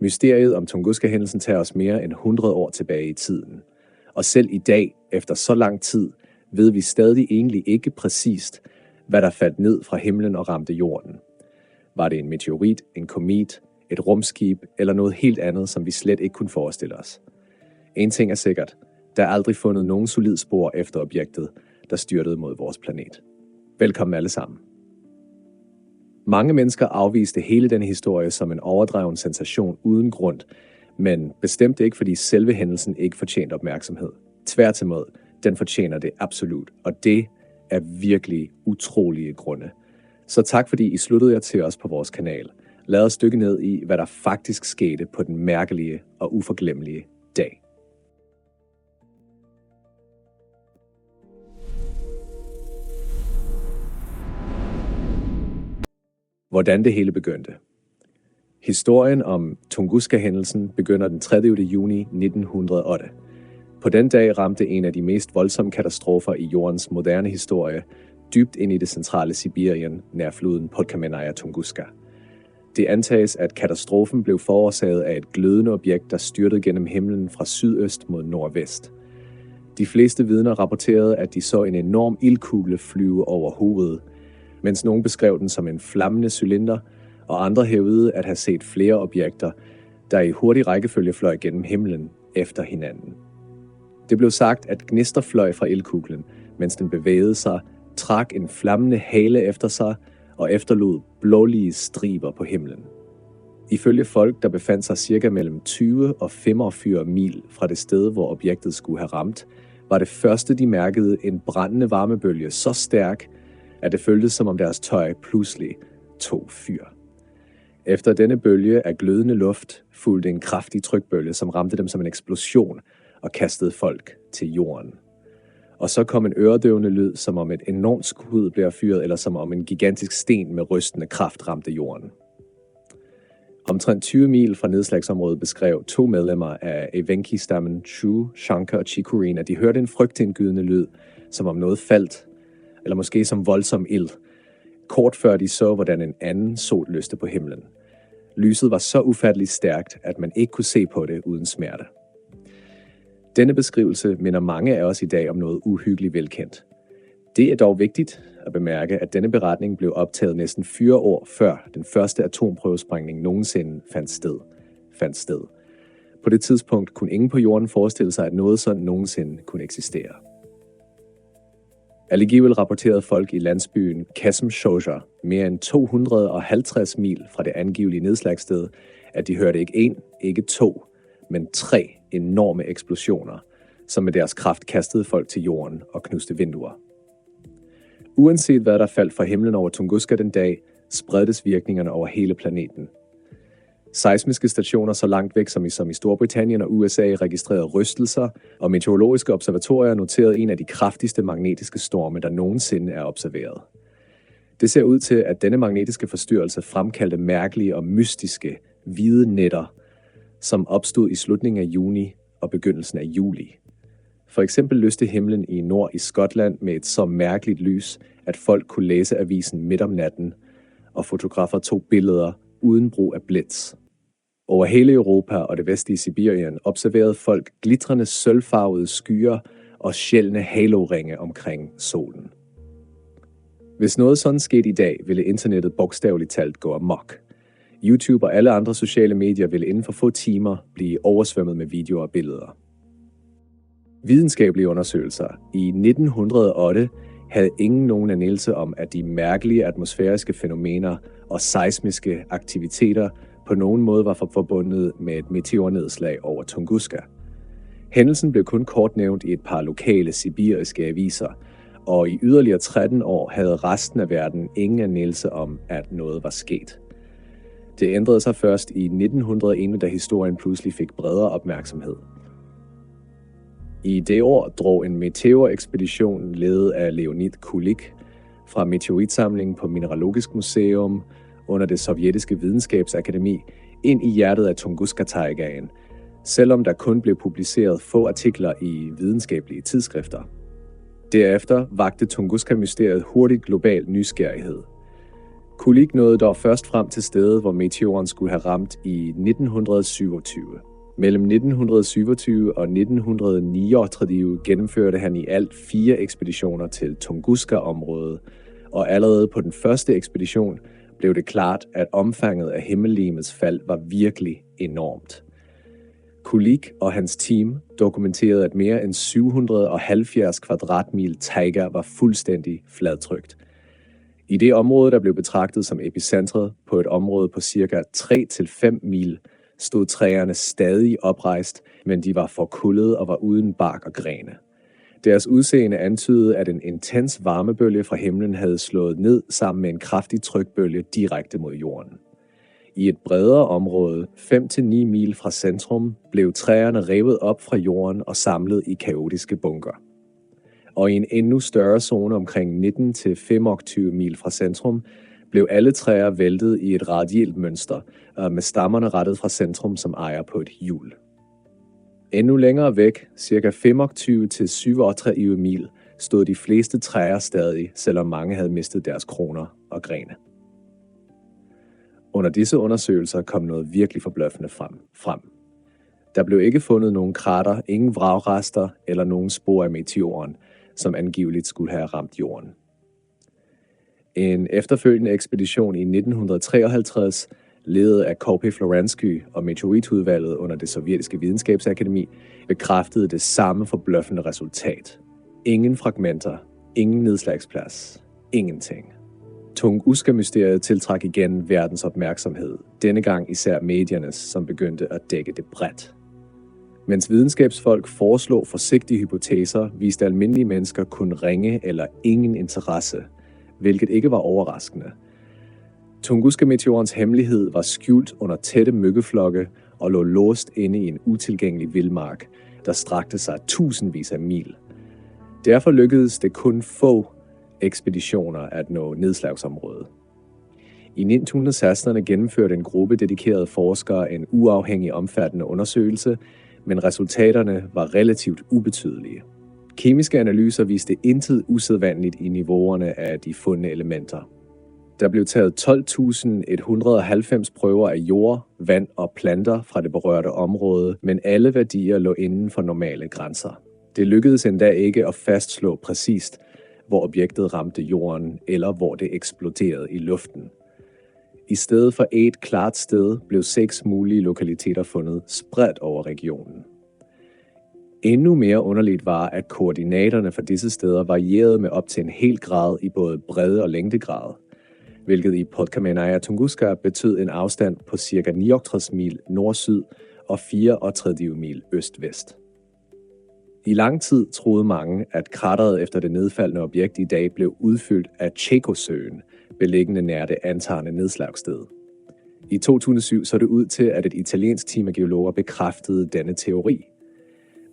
Mysteriet om Tunguska-hændelsen tager os mere end 100 år tilbage i tiden. Og selv i dag, efter så lang tid, ved vi stadig egentlig ikke præcist, hvad der faldt ned fra himlen og ramte jorden. Var det en meteorit, en komet, et rumskib eller noget helt andet, som vi slet ikke kunne forestille os? En ting er sikkert. Der er aldrig fundet nogen solid spor efter objektet, der styrtede mod vores planet. Velkommen alle sammen. Mange mennesker afviste hele denne historie som en overdreven sensation uden grund, men bestemt ikke, fordi selve hændelsen ikke fortjente opmærksomhed. Tværtimod, den fortjener det absolut, og det er virkelig utrolige grunde. Så tak fordi I sluttede jer til os på vores kanal. Lad os dykke ned i, hvad der faktisk skete på den mærkelige og uforglemmelige dag. Hvordan det hele begyndte. Historien om Tunguska-hændelsen begynder den 30. juni 1908. På den dag ramte en af de mest voldsomme katastrofer i jordens moderne historie dybt ind i det centrale Sibirien nær floden Podkamennaya Tunguska. Det antages, at katastrofen blev forårsaget af et glødende objekt, der styrtede gennem himlen fra sydøst mod nordvest. De fleste vidner rapporterede, at de så en enorm ildkugle flyve over hovedet, mens nogen beskrev den som en flammende cylinder, og andre hævdede at have set flere objekter, der i hurtig rækkefølge fløj gennem himlen efter hinanden. Det blev sagt, at gnister fløj fra ildkuglen, mens den bevægede sig, trak en flammende hale efter sig og efterlod blålige striber på himlen. Ifølge folk, der befandt sig cirka mellem 20 og 45 mil fra det sted, hvor objektet skulle have ramt, var det første, de mærkede en brændende varmebølge så stærk, at det føltes som om deres tøj pludselig tog fyr. Efter denne bølge af glødende luft fulgte en kraftig trykbølge, som ramte dem som en eksplosion og kastede folk til jorden. Og så kom en øredøvende lyd, som om et enormt skud blev fyret, eller som om en gigantisk sten med rystende kraft ramte jorden. Omtrent 20 mil fra nedslagsområdet beskrev 2 medlemmer af Evenki-stammen, Chu, Shankar og Chikurin, at de hørte en frygtindgydende lyd, som om noget faldt, eller måske som voldsom ild, kort før de så, hvordan en anden sol lyste på himlen. Lyset var så ufatteligt stærkt, at man ikke kunne se på det uden smerte. Denne beskrivelse minder mange af os i dag om noget uhyggeligt velkendt. Det er dog vigtigt at bemærke, at denne beretning blev optaget næsten 4 år før den første atomprøvesprængning nogensinde fandt sted. På det tidspunkt kunne ingen på jorden forestille sig, at noget sådan nogensinde kunne eksistere. Alligevel rapporterede folk i landsbyen Kasm Shojar, mere end 250 mil fra det angivelige nedslagssted, at de hørte ikke 1, ikke 2, men 3 enorme eksplosioner, som med deres kraft kastede folk til jorden og knuste vinduer. Uanset hvad der faldt fra himlen over Tunguska den dag, spredtes virkningerne over hele planeten. Seismiske stationer så langt væk som i Storbritannien og USA registrerede rystelser, og meteorologiske observatorier noterede en af de kraftigste magnetiske storme, der nogensinde er observeret. Det ser ud til, at denne magnetiske forstyrrelse fremkaldte mærkelige og mystiske hvide nætter, som opstod i slutningen af juni og begyndelsen af juli. For eksempel lyste himlen i nord i Skotland med et så mærkeligt lys, at folk kunne læse avisen midt om natten, og fotografer tog billeder uden brug af blitz. Over hele Europa og det vestlige Sibirien observerede folk glitrende sølvfarvede skyer og sjældne haloringe omkring solen. Hvis noget sådan skete i dag, ville internettet bogstaveligt talt gå amok. YouTube og alle andre sociale medier ville inden for få timer blive oversvømmet med videoer og billeder. Videnskabelige undersøgelser i 1908 havde ingen nogen anelse om, at de mærkelige atmosfæriske fænomener og seismiske aktiviteter på nogen måde var forbundet med et meteornedslag over Tunguska. Hændelsen blev kun kort nævnt i et par lokale sibiriske aviser, og i yderligere 13 år havde resten af verden ingen anelse om, at noget var sket. Det ændrede sig først i 1901, da historien pludselig fik bredere opmærksomhed. I det år drog en meteorekspedition ledet af Leonid Kulik fra meteoritsamlingen på Mineralogisk Museum under det sovjetiske videnskabsakademi ind i hjertet af Tunguska-taigaen, selvom der kun blev publiceret få artikler i videnskabelige tidsskrifter. Derefter vakte Tunguska-mysteriet hurtigt global nysgerrighed. Kulik nåede dog først frem til stedet, hvor meteoren skulle have ramt i 1927. Mellem 1927 og 1939 gennemførte han i alt 4 ekspeditioner til Tunguska-området, og allerede på den første ekspedition blev det klart, at omfanget af himmellegemets fald var virkelig enormt. Kulik og hans team dokumenterede, at mere end 770 kvadratmil taiga var fuldstændig fladtrykt. I det område, der blev betragtet som epicentret på et område på ca. 3-5 mil, stod træerne stadig oprejst, men de var forkullede og var uden bark og grene. Deres udseende antydede, at en intens varmebølge fra himlen havde slået ned sammen med en kraftig trykbølge direkte mod jorden. I et bredere område, 5-9 mil fra centrum, blev træerne revet op fra jorden og samlet i kaotiske bunker. Og i en endnu større zone omkring 19-25 mil fra centrum, blev alle træer væltet i et radielt mønster, med stammerne rettet fra centrum som ejer på et hjul. Endnu længere væk, ca. 25-37 mil, stod de fleste træer stadig, selvom mange havde mistet deres kroner og grene. Under disse undersøgelser kom noget virkelig forbløffende frem. Der blev ikke fundet nogen krater, ingen vragrester eller nogen spor af meteoren, som angiveligt skulle have ramt jorden. En efterfølgende ekspedition i 1953, ledet af Korpi Florensky og meteoritudvalget under det sovjetiske videnskabsakademi, bekræftede det samme forbløffende resultat. Ingen fragmenter, ingen nedslagsplads, ingenting. Tunguska-mysteriet tiltrak igen verdens opmærksomhed, denne gang især mediernes, som begyndte at dække det bredt. Mens videnskabsfolk foreslog forsigtige hypoteser, viste almindelige mennesker kun ringe eller ingen interesse, hvilket ikke var overraskende. Tunguska-meteorens hemmelighed var skjult under tætte myggeflokke og lå låst inde i en utilgængelig vildmark, der strakte sig tusindvis af mil. Derfor lykkedes det kun få ekspeditioner at nå nedslagsområdet. I 1960'erne gennemførte en gruppe dedikerede forskere en uafhængig omfattende undersøgelse, men resultaterne var relativt ubetydelige. Kemiske analyser viste intet usædvanligt i niveauerne af de fundne elementer. Der blev taget 12.190 prøver af jord, vand og planter fra det berørte område, men alle værdier lå inden for normale grænser. Det lykkedes endda ikke at fastslå præcist, hvor objektet ramte jorden eller hvor det eksploderede i luften. I stedet for et klart sted blev 6 mulige lokaliteter fundet spredt over regionen. Endnu mere underligt var, at koordinaterne for disse steder varierede med op til en hel grad i både bredde- og længdegrad, hvilket i Podkamennaya Tunguska betød en afstand på ca. 69 mil nord-syd og 34 mil øst-vest. I lang tid troede mange, at krateret efter det nedfaldne objekt i dag blev udfyldt af Chekosøen, beliggende nær det antagende nedslagssted. I 2007 så det ud til, at et italiensk team af geologer bekræftede denne teori.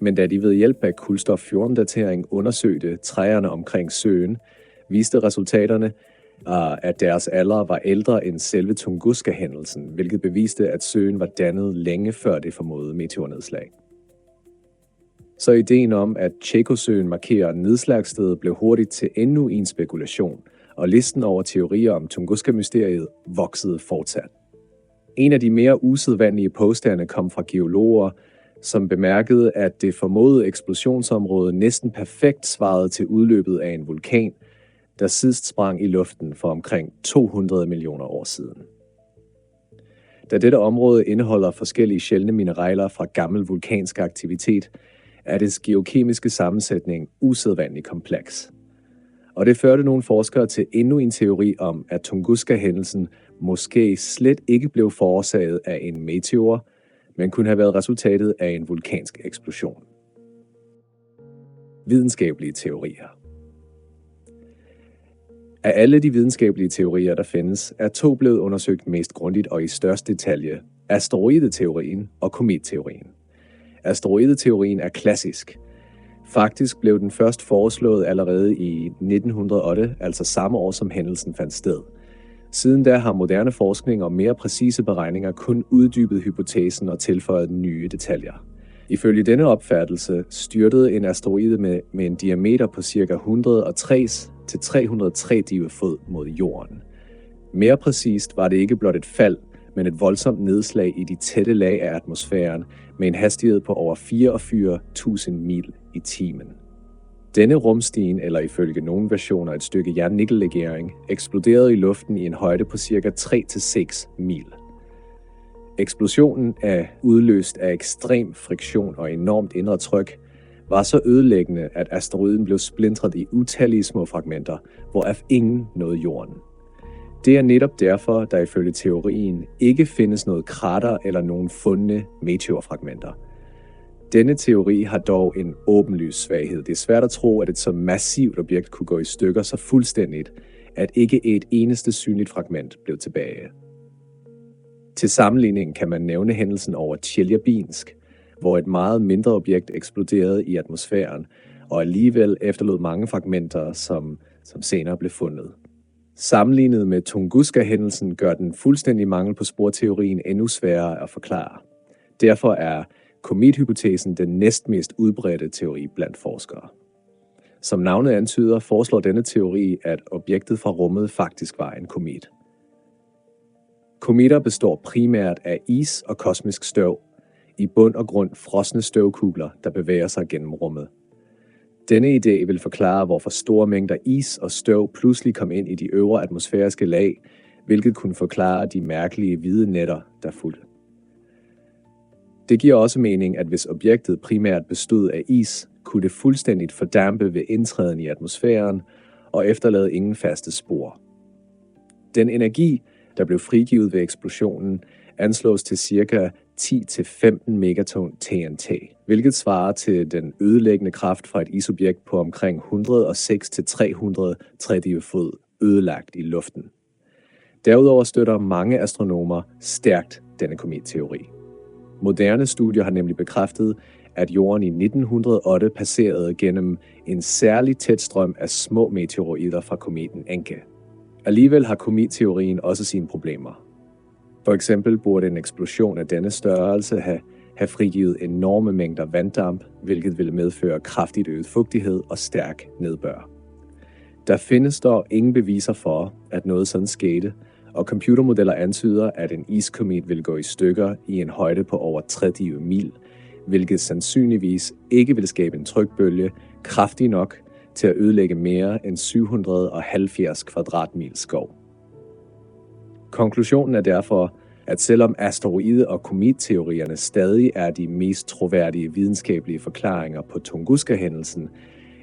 Men da de ved hjælp af kulstof-14-datering undersøgte træerne omkring søen, viste resultaterne, at deres alder var ældre end selve Tunguska-hændelsen, hvilket beviste, at søen var dannet længe før det formodede meteornedslag. Så ideen om, at Chekosøen markerer nedslagsstedet, blev hurtigt til endnu en spekulation, og listen over teorier om Tunguska-mysteriet voksede fortsat. En af de mere usædvanlige påstande kom fra geologer, som bemærkede, at det formodede eksplosionsområde næsten perfekt svarede til udløbet af en vulkan, der sidst sprang i luften for omkring 200 millioner år siden. Da dette område indeholder forskellige sjældne mineraler fra gammel vulkansk aktivitet, er dets geokemiske sammensætning usædvanligt kompleks. Og det førte nogle forskere til endnu en teori om, at Tunguska-hændelsen måske slet ikke blev forårsaget af en meteor, men kunne have været resultatet af en vulkansk eksplosion. Videnskabelige teorier. Af alle de videnskabelige teorier, der findes, er 2 blevet undersøgt mest grundigt og i størst detalje: asteroideteorien og kometteorien. Asteroideteorien er klassisk. Faktisk blev den først foreslået allerede i 1908, altså samme år som hændelsen fandt sted. Siden da har moderne forskning og mere præcise beregninger kun uddybet hypotesen og tilføjet nye detaljer. Ifølge denne opfattelse styrtede en asteroide med en diameter på ca. 160 til 303 diafod mod jorden. Mere præcist var det ikke blot et fald, men et voldsomt nedslag i de tætte lag af atmosfæren med en hastighed på over 44.000 mil i timen. Denne rumstigen, eller ifølge nogle versioner et stykke jern-nikkellegering, eksploderede i luften i en højde på ca. 3-6 mil. Eksplosionen udløst af ekstrem friktion og enormt indre tryk, var så ødelæggende, at asteroiden blev splintret i utallige små fragmenter, hvoraf ingen nåede jorden. Det er netop derfor, der ifølge teorien ikke findes noget krater eller nogen fundne meteorfragmenter. Denne teori har dog en åbenlys svaghed. Det er svært at tro, at et så massivt objekt kunne gå i stykker så fuldstændigt, at ikke et eneste synligt fragment blev tilbage. Til sammenligning kan man nævne hændelsen over Tjeljabinsk, hvor et meget mindre objekt eksploderede i atmosfæren, og alligevel efterlod mange fragmenter, som senere blev fundet. Sammenlignet med Tunguska-hændelsen gør den fuldstændig mangel på sporteorien endnu sværere at forklare. Derfor er komethypotesen den næstmest udbredte teori blandt forskere. Som navnet antyder, foreslår denne teori, at objektet fra rummet faktisk var en komet. Kometer består primært af is og kosmisk støv, i bund og grund frosne støvkugler, der bevæger sig gennem rummet. Denne idé vil forklare, hvorfor store mængder is og støv pludselig kom ind i de øvre atmosfæriske lag, hvilket kunne forklare de mærkelige hvide nætter, der fulgte. Det giver også mening, at hvis objektet primært bestod af is, kunne det fuldstændigt fordampe ved indtræden i atmosfæren og efterlade ingen faste spor. Den energi, der blev frigivet ved eksplosionen, anslås til ca. 10-15 megaton TNT, hvilket svarer til den ødelæggende kraft fra et isobjekt på omkring 106-300 fod ødelagt i luften. Derudover støtter mange astronomer stærkt denne kometteori. Moderne studier har nemlig bekræftet, at jorden i 1908 passerede gennem en særlig tæt strøm af små meteoroider fra kometen Encke. Alligevel har kometteorien også sine problemer. For eksempel burde en eksplosion af denne størrelse have frigivet enorme mængder vanddamp, hvilket ville medføre kraftigt øget fugtighed og stærk nedbør. Der findes dog ingen beviser for, at noget sådan skete, og computermodeller antyder, at en iskomet vil gå i stykker i en højde på over 30 mil, hvilket sandsynligvis ikke vil skabe en trykbølge kraftig nok til at ødelægge mere end 770 kvadratmil skov. Konklusionen er derfor, at selvom asteroide- og kometteorierne stadig er de mest troværdige videnskabelige forklaringer på Tunguska-hændelsen,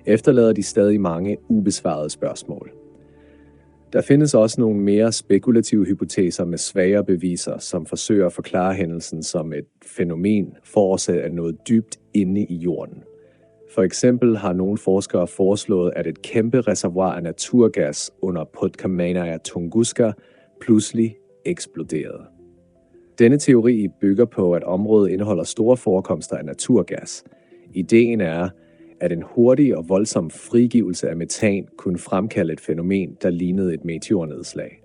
efterlader de stadig mange ubesvarede spørgsmål. Der findes også nogle mere spekulative hypoteser med svagere beviser, som forsøger at forklare hændelsen som et fænomen forårsaget af noget dybt inde i jorden. For eksempel har nogle forskere foreslået, at et kæmpe reservoir af naturgas under Podkamania Tunguska pludselig eksploderede. Denne teori bygger på, at området indeholder store forekomster af naturgas. Ideen er, at en hurtig og voldsom frigivelse af metan kunne fremkalde et fænomen, der lignede et meteornedslag.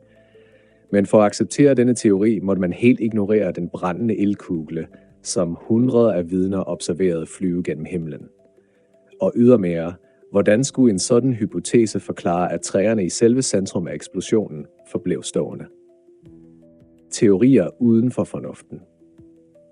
Men for at acceptere denne teori, måtte man helt ignorere den brændende ildkugle, som hundreder af vidner observerede flyve gennem himlen. Og ydermere, hvordan skulle en sådan hypotese forklare, at træerne i selve centrum af eksplosionen forblev stående? Teorier uden for fornuften.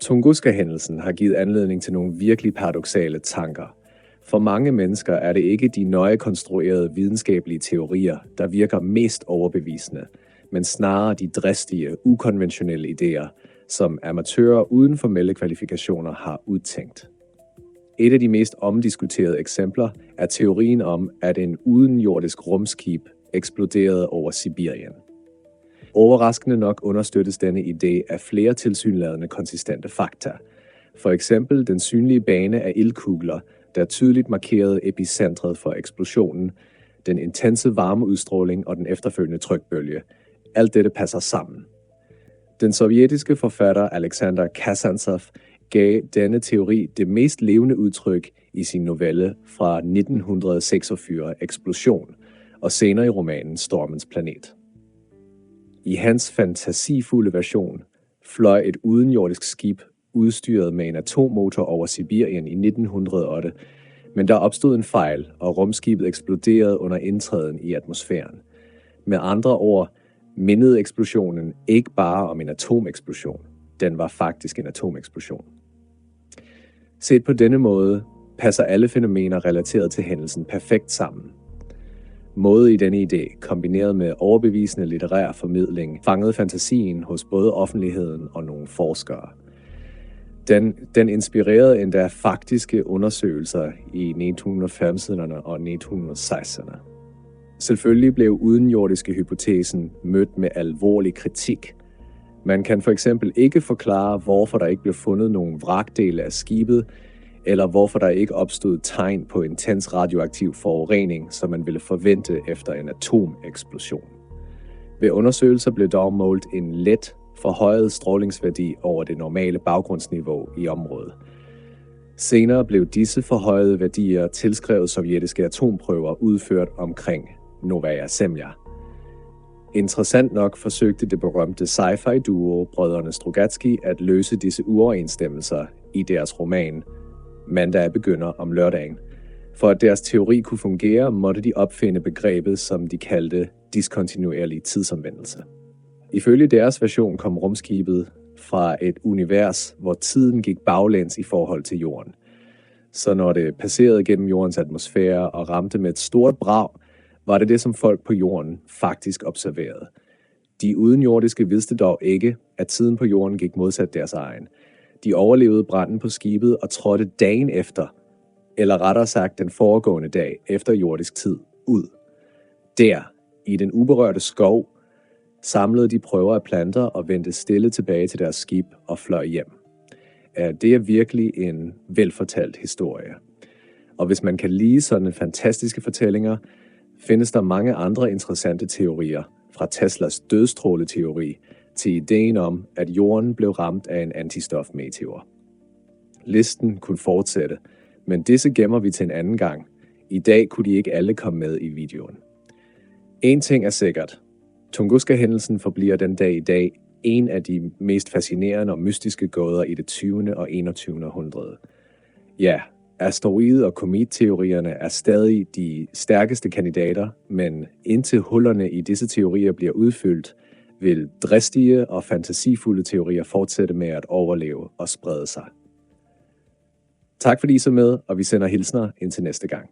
Tunguska-hændelsen har givet anledning til nogle virkelig paradoksale tanker. For mange mennesker er det ikke de nøje konstruerede videnskabelige teorier, der virker mest overbevisende, men snarere de dristige, ukonventionelle idéer, som amatører uden formelle kvalifikationer har udtænkt. Et af de mest omdiskuterede eksempler er teorien om, at en udenjordisk rumskib eksploderede over Sibirien. Overraskende nok understøttes denne idé af flere tilsyneladende konsistente fakta. For eksempel den synlige bane af ildkugler, der tydeligt markerede epicentret for eksplosionen, den intense varmeudstråling og den efterfølgende trykbølge. Alt dette passer sammen. Den sovjetiske forfatter Alexander Kazantsov gav denne teori det mest levende udtryk i sin novelle fra 1946 Eksplosion, og senere i romanen Stormens planet. I hans fantasifulde version fløj et udenjordisk skib udstyret med en atommotor over Sibirien i 1908, men der opstod en fejl, og rumskibet eksploderede under indtræden i atmosfæren. Med andre ord, mindede eksplosionen ikke bare om en atomeksplosion. Den var faktisk en atomeksplosion. Set på denne måde passer alle fænomener relateret til hændelsen perfekt sammen. Måde i denne idé, kombineret med overbevisende litterær formidling, fangede fantasien hos både offentligheden og nogle forskere. Den inspirerede endda faktiske undersøgelser i 1950'erne og 1960'erne. Selvfølgelig blev udenjordiske hypotesen mødt med alvorlig kritik. Man kan for eksempel ikke forklare, hvorfor der ikke blev fundet nogen vragdele af skibet, eller hvorfor der ikke opstod tegn på intens radioaktiv forurening, som man ville forvente efter en atomeksplosion. Ved undersøgelser blev dog målt en let forhøjet strålingsværdi over det normale baggrundsniveau i området. Senere blev disse forhøjede værdier tilskrevet sovjetiske atomprøver udført omkring Novaya Zemlja. Interessant nok forsøgte det berømte sci-fi duo brødrene Strugatsky at løse disse uoverensstemmelser i deres roman Mandag begynder om lørdagen. For at deres teori kunne fungere, måtte de opfinde begrebet, som de kaldte diskontinuerlig tidsomvendelse. Ifølge deres version kom rumskibet fra et univers, hvor tiden gik baglæns i forhold til jorden. Så når det passerede gennem jordens atmosfære og ramte med et stort brag, var det som folk på jorden faktisk observerede. De udenjordiske vidste dog ikke, at tiden på jorden gik modsat deres egen. De overlevede branden på skibet og trådte dagen efter, eller rettere sagt den foregående dag efter jordisk tid, ud. Der, i den uberørte skov, samlede de prøver af planter og vendte stille tilbage til deres skib og fløj hjem. Det er virkelig en velfortalt historie. Og hvis man kan lide sådan fantastiske fortællinger, findes der mange andre interessante teorier, fra Teslas dødstråleteori til ideen om, at jorden blev ramt af en antistofmeteor. Listen kunne fortsætte, men disse gemmer vi til en anden gang. I dag kunne de ikke alle komme med i videoen. En ting er sikkert. Tunguska-hændelsen forbliver den dag i dag en af de mest fascinerende og mystiske gåder i det 20. og 21. århundrede. Ja, asteroide- og kometteorierne er stadig de stærkeste kandidater, men indtil hullerne i disse teorier bliver udfyldt, vil dristige og fantasifulde teorier fortsætte med at overleve og sprede sig. Tak fordi I så med, og vi sender hilsner indtil næste gang.